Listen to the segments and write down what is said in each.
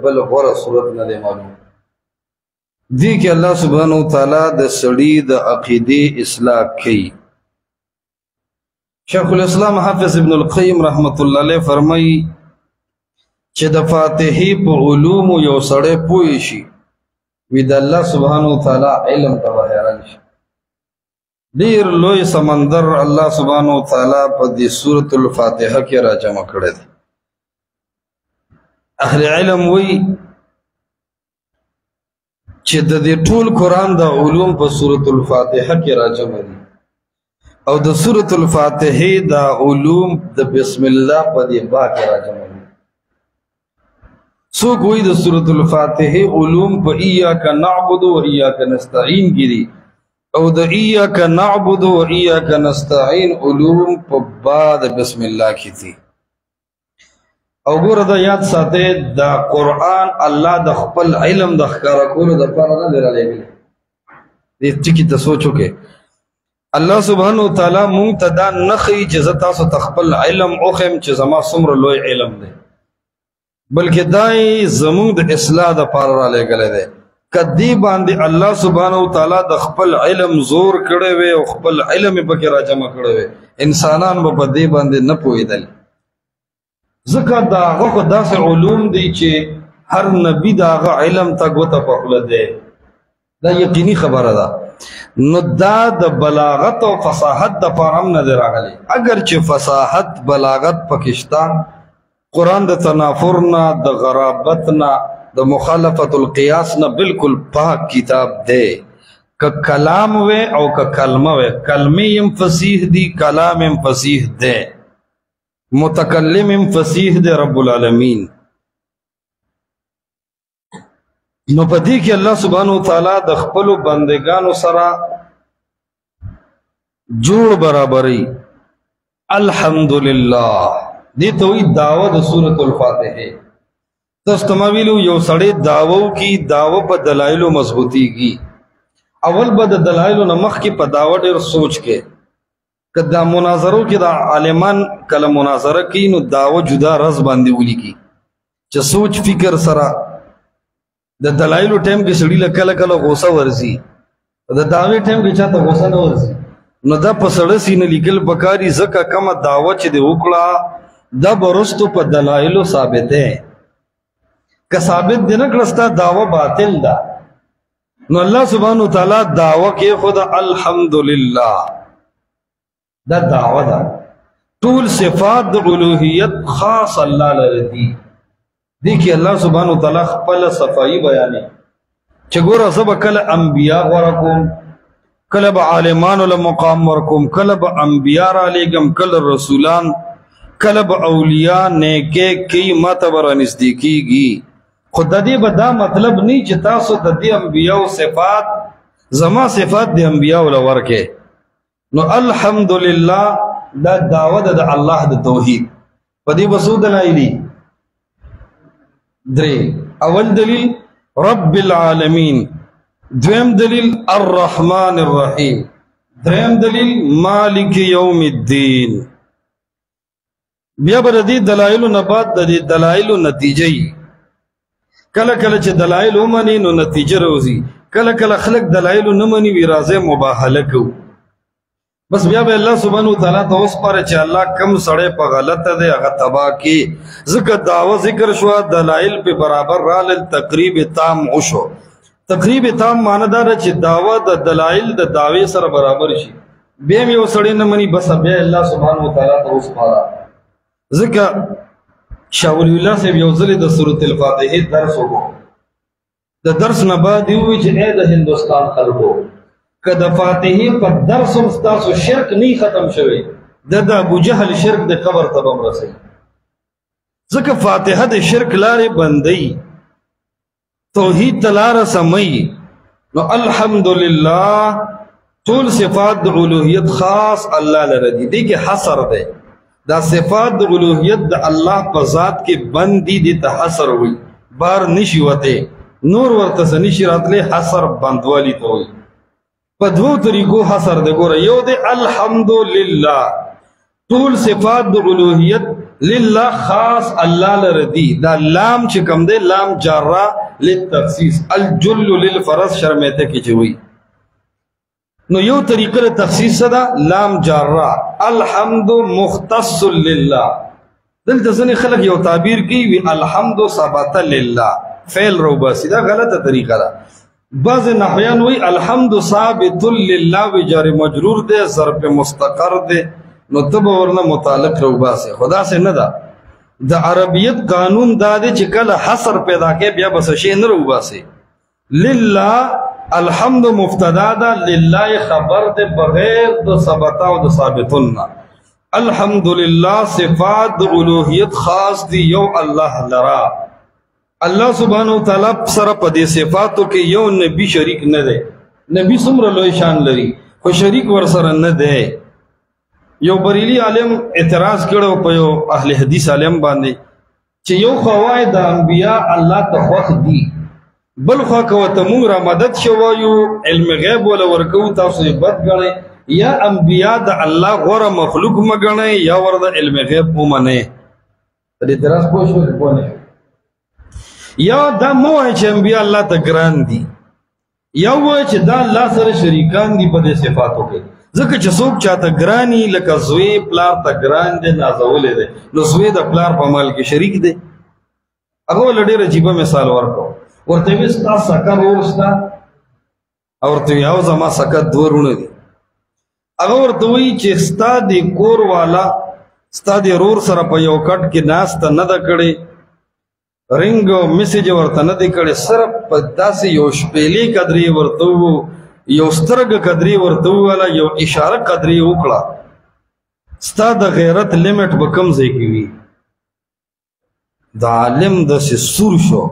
بل غوره صورت نه دی معلوم دی کې الله سبحانه وتعالی د سړي د عقیدې اصلاح کوي شیخ الاسلام حافظ ابن القیم رحمت الله علیه فرمایي چې د فاتحې په علوم یو سړی پوه شي وی د الله سبحانه وتعالی علم ته حیران شي ډیر لوی سمندر الله سبحانه وتعالی په دې سورۃ الفاتحه کې راجمع کړی دی اهل علم وی چې د دې ټول قرآن د علوم په سورۃ الفاتحه کې راجمع دي او د سورۃ الفاتحه د علوم د بسم الله په دې با کې راجمع دي سو کوئی د سورۃ الفاتحه علوم په ایاک نعبد و ایاک نستعین کې دي او د ایاک نعبد و ایاک نستعین علوم په با د بسم الله کې دي او ګوره دا یاد ساته دا قرآن الله د خپل علم د ښکارا کولو د پاره نه دی رالیږلی دې ټکي ته سوچو کې الله سبحانه وتعالی مونږ ته دا نه ښیي چې زه تاسو ته خپل علم وښیم چې زما څومره لوی علم دی بلکې دا یې زمونږ د اصلاح د پاره رالیږلی دی که دې باندې الله سبحانه وتعالی د خپل علم زور کړی وی او خپل علم یې پکې راجمع کړی وی انسانان به په دې باندې نه پوهېدل ځکه د هغه خو داسې علوم دی چې هر نبي د هغه علم ته ګوته په خوله دی دا یقیني خبره ده نو دا د بلاغت او فصاحت د پاره هم نه دی راغلی اگر چې فصاحت بلاغت پکې شته قرآن د تنافر نه د غرابت نه د مخالفت القیاس نه بالکل پاک کتاب دی که کلام وی او که کلمه وی کلمې هم فصیح دي کلام هم فصیح دی متکلم فصیح دے رب العالمین نو پدې کې الله سبحانه وتعالی د خپل بندگانو سره جوړ برابرۍ الحمدلله دې ته وی دعوه د سورۃ الفاتحه تاسو تمویلو یو سړی دعوو کی دعوه په دلایل مضبوطیږي اول به د دلایل نه مخ کې په دعوه ډېر سوچ کې که دا مناظرو کې دا عالمان کله مناظره کوي نو دعوه جدا رز باندې ولیکي چې سوچ فکر سره د دلایلو ټیم کې سړي له کله کله غوسه ورځي د دعوې ټیم کې چاته غوسه نه ورځي نو دا په سړه سینه لیکل پکاري ځکه کومه دعوه چې دی وکړه دا برستو په دلایلو ثابت دی که ثابت دی نه کړه ستا دعوه باطل ده نو الله سبحانه وتعالی دعوه کې خود الحمدلله دا دعوه ده ټول صفات د الوهیت خاص الله لره دي دي کې الله سبحانه وتعالی خپل صفائی بیانې چې ګوره زه به کله انبیا غوره کوم کله به عالمانو له مقام ورکوم کله به انبیا رالیږم کله رسولان کله به اولیاء نیکې کوي ماته به رانږدې کېږي خو د دې به دا مطلب نه چې تاسو د دې انبیاو صفات زما صفات د انبیاو له ورکې نو الحمدلله دا دعوه د الله د توحید په دې وسو دلایلی درې اول دلیل رب العالمین دویم دلیل الرحمن الرحیم دریم دلیل مالک یوم الدین بیا به دې دلایل نه بعد د دې دلایل نتیجه کله کله چې دلایل ومني نو نتیجه راوځي کله کله خلق دلایل نه مني وی راځي مباهله کوي بس بیا به الله سبحانه وتعالی ته اوس پر چې الله کم سړی په غلطه دی هغه تبا کی ذکر دعوه ذکر شو دلایل په برابر رال تقریب تام وشو تقریب تام معنی دا چې دعوه د دلایل د دعوی سره برابر شي به یو سړی نه مني بس بیا الله سبحانه وتعالی ته اوس پاره ذکر شاہ ولی اللہ سے یو ځل د سورۃ الفاتحه درس وکړو د درس نه بعد یو چې اې د هندستان خلکو که د فاتحه په درس هم ستاسو شرک نه ختم شوی د ابو جهل شرک د قبر ته هم رسي ځکه فاتحه د شرک لارې بندي توحید تلاره سمي نو الحمدلله ټول صفات د الوهیت خاص الله لره دي دي کې حصر ده دا صفات د الوهیت د الله په ذات کې بندي دي ته حصر وي بار نشي وته نور ورته نشي راتله حصر بندوالي ته وي په دوه طریقو حصر ده ګوره یو ده الحمدلله ټول صفات د الوهیت لله خاص الله لردی. دا لام چې کوم دی لام جارا للتخصیص، الجل للفرض شرمیته کې چوي. نو یو طریقه تخصیص دا لام جارا الحمد مختص لله. دلته ځنې خلک یو تعبیر کوي وی الحمد ثبت لله فعل رو باسي، دا غلطه طریقه ده. بعض نحویان وی الحمد ثابت لله و جار مجرور دے ظرف مستقر دے، نو تب ورنہ متعلق رو باسي. خدا سے نه ده. د عربیت قانون دا دی چې کله حصر پیدا کې بیا بس شی نه رو باسي. لله الحمد مبتدا ده، لله خبر ده بغیر د ثبتا او د ثابتنا. الحمدللہ صفات د الوهیت خاص دی یو الله لرا. الله سبحانه وتعالی سره په دې صفاتو کې یو نبی شریک نه دی. نبی څومره لوی شان لري خو شریک ور سره نه دی. یو بریلی عالم اعتراض کړو په یو اهل حدیث عالم باندې چې یو قواعد انبیاء الله ته خوښ دي، بل خوا کو ته مونږ را مدد شوایو علم غیب ولا ورکو تاسو یې بد غنئ، یا انبیاء د الله غوره مخلوق مګنئ یا ورته علم غیب ومنئ. دې اعتراض پوه شو کوونه یا دا مو چې انبیاء الله ته ګران دي، یا وای چې دا الله سره شریکان دي په دې صفاتو کې. ځکه چې څوک چاته ګرانی لکه زوی پلار ته ګران دی نازولې دی، نو زوی د پلار په مال کې شریک دی. هغه ول ډېر عجیب مثال ورکو، ورته وی ستا سکه رور شته او ورته وی او زما سکه دوه رونه دي. هغه ورته وی چې ستا د کور والا ستا د رور سره په یو کټ کې ناسته نه ده کړې، رنګ او میسج ورته نه دی کړی، صرف په داسې یو شپېلې قدرې ورته وو، یو سترګه قدرې ورته وویله، یو اشاره قدرې وکړه. ستا د غیرت لیمټ به کوم ځای کې وي؟ د عالم داسې سور شو،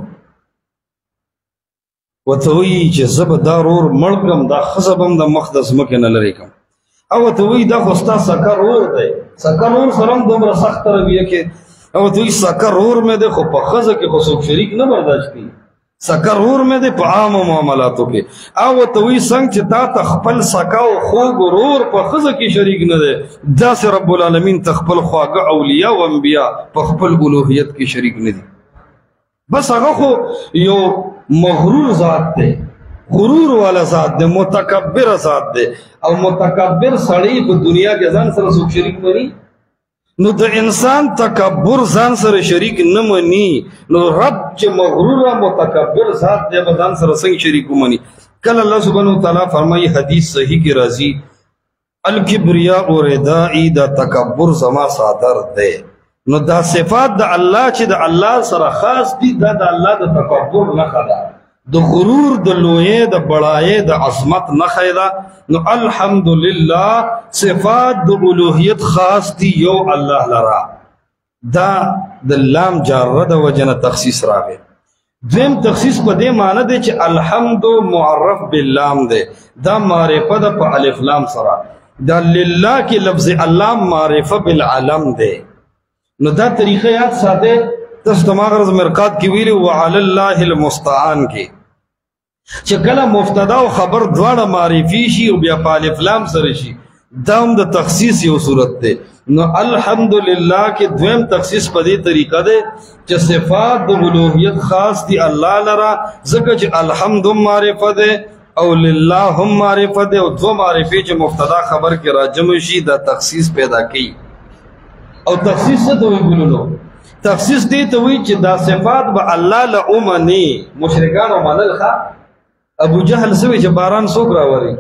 ورته وایي چې زه به دا رور مړ کړم، دا ښځه به هم د مخ د ځمکې نه لرې کړم. او ورته وایي دا خو ستا سکه رور دی، سکه رور سره هم دومره سخته رویه کې. او ته وایي سکه رور مې دی خو په ښځه کې خو څوک شریک نه برداشت کوي، سکه رور مې دی په عامو معاملاتو کې. او ورته وایي څنګه چې تا ته خپل سکه او خوږ رور په ښځه کې شریک نه دی، داسې رب العالمین ته خپل خواږه اولیاء او انبیا په خپل الوهیت کې شریک نه دي. بس هغه خو یو مغرور ذات دی، غرور والا ذات دی، متکبر ذات دی. او متکبر سړی په دنیا کې ځان سره څوک شریک مني، نو د انسان تکبر ځان سره شریک نه مني، نو رب چې مغرور متکبر ذات دی به ځان سره څنګه شریک ومني؟ کله الله سبحانه وتعالی فرمایي حدیث صحیح کې راځي الکبریاء ردائی، دا تکبر زما صادر دی. نو دا صفات د الله چې د الله سره خاص دي، دا د الله د تکبر نښه ده، د غرور د لویې د بړایې د عظمت نښه ده. نو الحمدلله صفات د الوهیت خاص دي یو الله لرا. دا د لام جاره د وجنه تخصیص راغی. دویم تخصیص په دې معنی دی چې الحمد معرف باللام دی، دا معرفه ده په الف لام سره. دا لله کې لفظ الله معرفه بالعلم دی. نو دا طریقه یاد ساته تاسو ته ما غرض مرقات کې ویلي وعلى الله المستعان کې چې کله مبتدا او خبر دواړه معرفي شي او بیا په الف لام سره شي، دا هم د تخصیص یو صورت دی. نو الحمدلله کې دویم تخصیص په دې طریقه دی چې صفات د الوهیت خاص دي الله لرا، ځکه چې الحمد معرفه ده او لله هم معرفه ده، او دو معرفي چې مبتدا خبر کې راجم شي دا تخصیص پیدا کوي. او تخصیص څه ته ویلو؟ تخصیص دې ته وایي چې دا صفات به الله له اومني. مشرکان منل ښه، ابو جهل سوي چې باران څوک راوري؟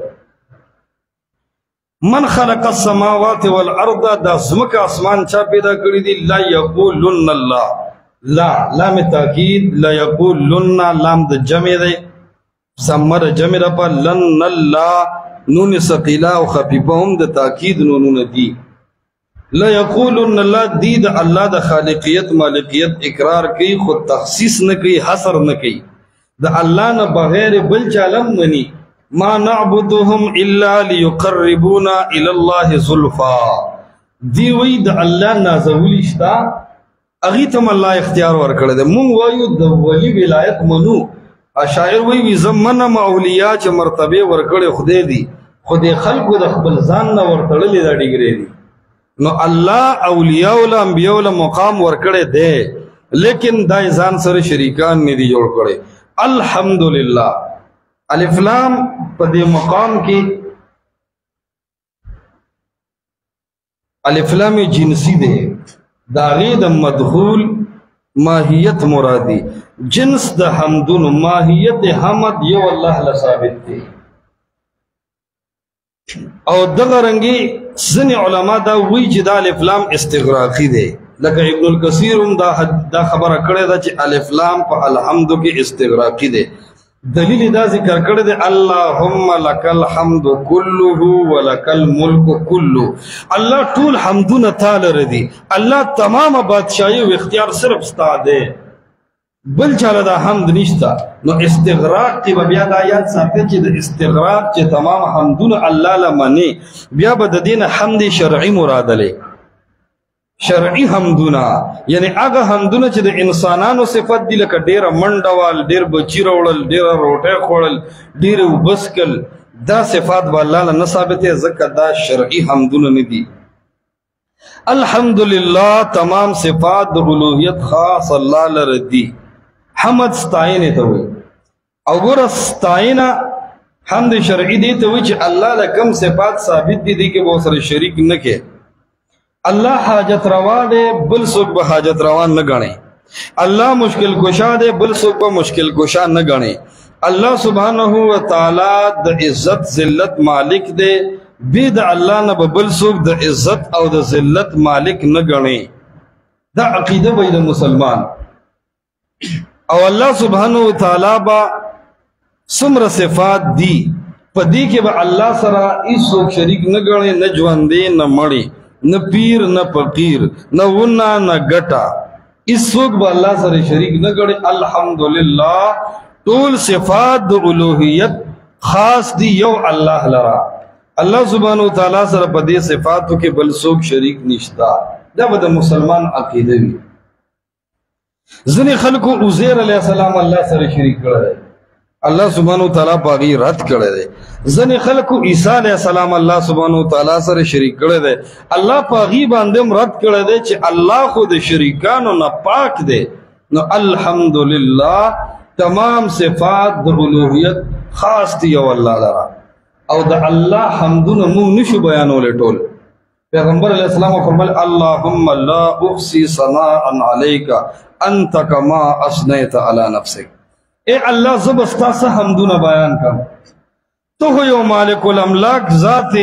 من خلق السماوات والارض، دا زمکه اسمان چا پیدا کړی دي؟ لا یقولن الله، لا لام تاکید، لا یقولن لام د جمع دی، سمر جمع را په لن الله، نون ثقيله او خفيفه هم د تاکید نونونه دي. لا یقولن الله دی د الله د خالقیت مالکیت اقرار کوي، خود تخصیص نه کوي، حصر نه کوي. د الله نه بغیر بل چالم مني. ما نعبدهم الا ليقربونا الى الله زلفا، دی وی د الله نازولی شتا اغي تم الله اختیار ورکړه ده. مونږ وایو د ولی ولایت منو، اشاعر وی زمنه اولیاء چې مرتبه ورکړي خدای دی، خدای خلقو د خپل ځان نه ورتړلې دا ډیګری دي. نو الله اولیاء او انبیاء او مقام ورکړي دے لیکن دا ځان سره شریکان نه دي جوړ کړي. الحمدللہ الف لام په دې مقام کې الف لام جنسی دے دا غید مدخول ماہیت مرادی جنس دا حمدن ماہیت حمد یو اللہ لثابت دے او دغرنگی زن علماء دا وی چې دا الف لام استغراقی دے لکه ابن الکثیر دا خبر کړی دا چې الف لام په الحمد کې استغراقی دے. دلیل دا ذکر کړی دے اللهم لک الحمد كله ولک الملک كله. الله ټول حمدونه تعالی ردی، الله تمام بادشاہی او اختیار صرف ستا دے، بل چاله دا حمد نشتا. نو استغراق کی بیا دا یاد ساتي چې د استغراق چې تمام حمدونه الله لمنی بیا به د دین حمد شرعی مراد لې شرعی حمدونه یعنی هغه حمدونه چې د انسانانو صفت دي لکه ډیره منډوال ډیر بچی وړل ډیره روټه خوړل ډیره وبسکل دا صفات به الله نه ثابته ځکه دا شرعی حمدونه نه دي. الحمدللہ تمام صفات د الوهیت خاص الله لره دي. حمد ستاینه ته وي او ګور ستاینه حمد شرعی دی ته وي چې الله لکم صفات ثابت دي کې به سره شریک نه کې. الله حاجت روا دے بل څوک به حاجت روا نه غني. الله مشکل کشا دے بل څوک به مشکل کشا نه غني. الله سبحانه و تعالی د عزت ذلت مالک دے بيد الله نه بل څوک د عزت او د ذلت مالک نه غني. دا عقیده وي د مسلمان. او الله سبحانه و تعالی با سمر صفات دی پدې کې به الله سره هیڅ شریک نه غني، نه ژوندې نه مړی، نه پیر نه فقیر، نه ونا نه ګټا، هیڅوک به الله سره شریک نه غني. الحمدللہ ټول صفات د الوهیت خاص دی یو الله لرا. الله سبحانه و تعالی سره په دې صفاتو کې بل څوک شریک نشتا. دا به د مسلمان عقیده وي. ځینې خلکو عزیر علیہ السلام الله سره شریک کړی، الله سبحانه و تعالی باغی رد کړی دی. ځینې خلکو عیسی علیہ السلام الله سبحانه و تعالی سره شریک کړی دی، الله باغی باندې رد کړی دی چې الله خو د شریکانو نه پاک دی. نو الحمدللہ تمام صفات د الوهیت خاص دی یو الله لرا او د الله حمدونه مونږ نشو بیانول ټول. پیغمبر علیہ السلام فرمایل اللهم لا احصي ثناء عليك انت كما اثنيت على نفسك. اے اللہ زبستا سا حمدونه بیان کم، تو یو مالک الاملاک ذات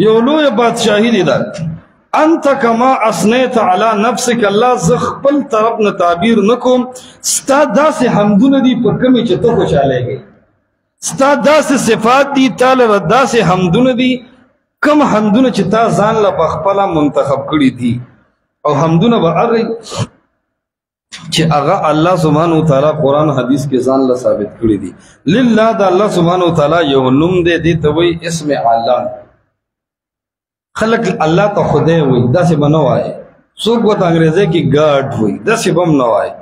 یو لوی بادشاہی دی دا انت کما اثنیت علی نفسک. اللہ زخپل طرف نه تعبیر نکوم ستا داس حمدونه دی پر کمی چې تو خوشاله گئی، ستا داس صفات دی تعالی داس حمدونه دی کم حمدونه چې تا ځان له بخپله منتخب کړي دي او حمدونه به هغه چې هغه الله سبحانه وتعالی قرآن حدیث کې ځان له ثابت کړي دي. لله د الله سبحانه وتعالی یو نوم دی، دې ته وایي اسم اعلان. خلق الله ته خدای وایي داسې به نه وایي، څوک ورته انګریزي کې ګاډ وایي داسې به هم نه وایي.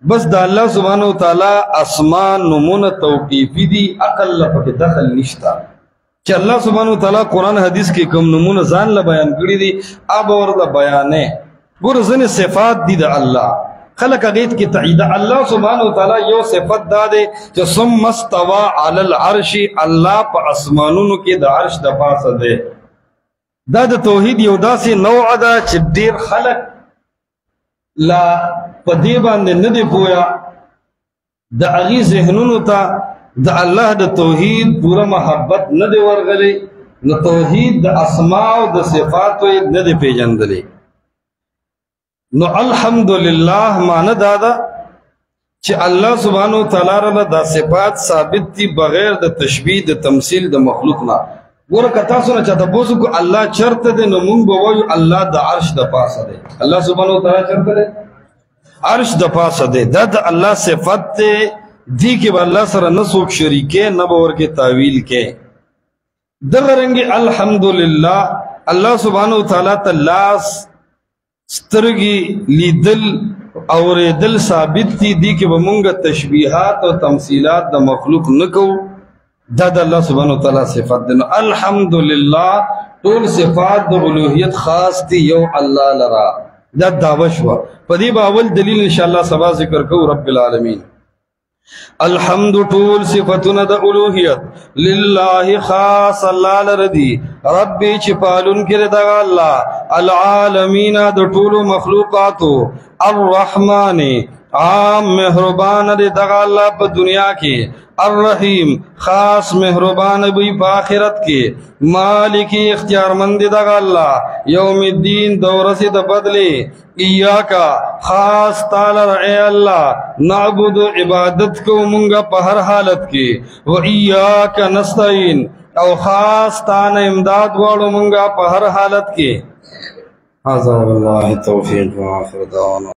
بس د الله سبحانه وتعالی اسمان نومونه توقیفي دي، عقل له پکې دخل نشته. چې الله سبحانه وتعالی قرآن حدیث کې کوم نومونه ځان له بیان کړي دي اب ورته بیانې. ګور ځینې صفات دي د الله خلق اغیت کی تعیید. اللہ سبحانہ وتعالی یو صفت دا دے جو ثم استوى علی العرش، اللہ پا اسمانونو کی دا عرش دا پاس دے. دا دا توحید یو دا سی نوع دا چھ دیر خلق لا پا دیبان دے ندے پویا دا اغی ذہنونو تا دا اللہ دا توحید پورا محبت ندے ورغلے، نا توحید دا اسماء و دا صفاتو ندے پیجندلے. نو الحمدللہ معنی دادا چې الله سبحانه وتعالی را دا صفات ثابت دي بغیر د تشبیه د تمثيل د مخلوق نه. ګوره کتا سره چاته بوزو کو الله چرته دې نو مونږ به وایو الله د عرش د پاسه دی. الله سبحانه وتعالی چرته دی؟ عرش د پاسه دی. دا د الله صفت دی کې به الله سره نه څوک شریکه نه به ورکه تعویل کې. دغه رنګ الحمدللہ الله سبحانه وتعالی تلاس سترگی لیدل اوریدل ثابت تی دی کہ بمونگا تشبیحات و تمثیلات دا مخلوق نکو. دا دا اللہ سبحانہ وتعالی صفات دینا. الحمدللہ طول صفات د الوهیت خاص دی یو الله لرا دا دعوه شو پدی باول دلیل انشاءاللہ سبا ذکر کو رب العالمین الحمد طول صفتنا د الوهیت لله خاص الله لردی ربی چپالون کرے دا اللہ العالمین د طول مخلوقاتو الرحمن عام مہربان دے دا اللہ پا دنیا کے الرحیم خاص مہربان بھی پا آخرت کے مالکی اختیار مند دا اللہ یوم الدین دورسی دا بدلے ایاکا خاص تالر اے اللہ نعبد عبادت کو منگا پا ہر حالت کے و ایاکا نستعین او خاص تانا امداد وارو منگا پا ہر حالت کے حضر اللہ توفیق و آخر دعوانا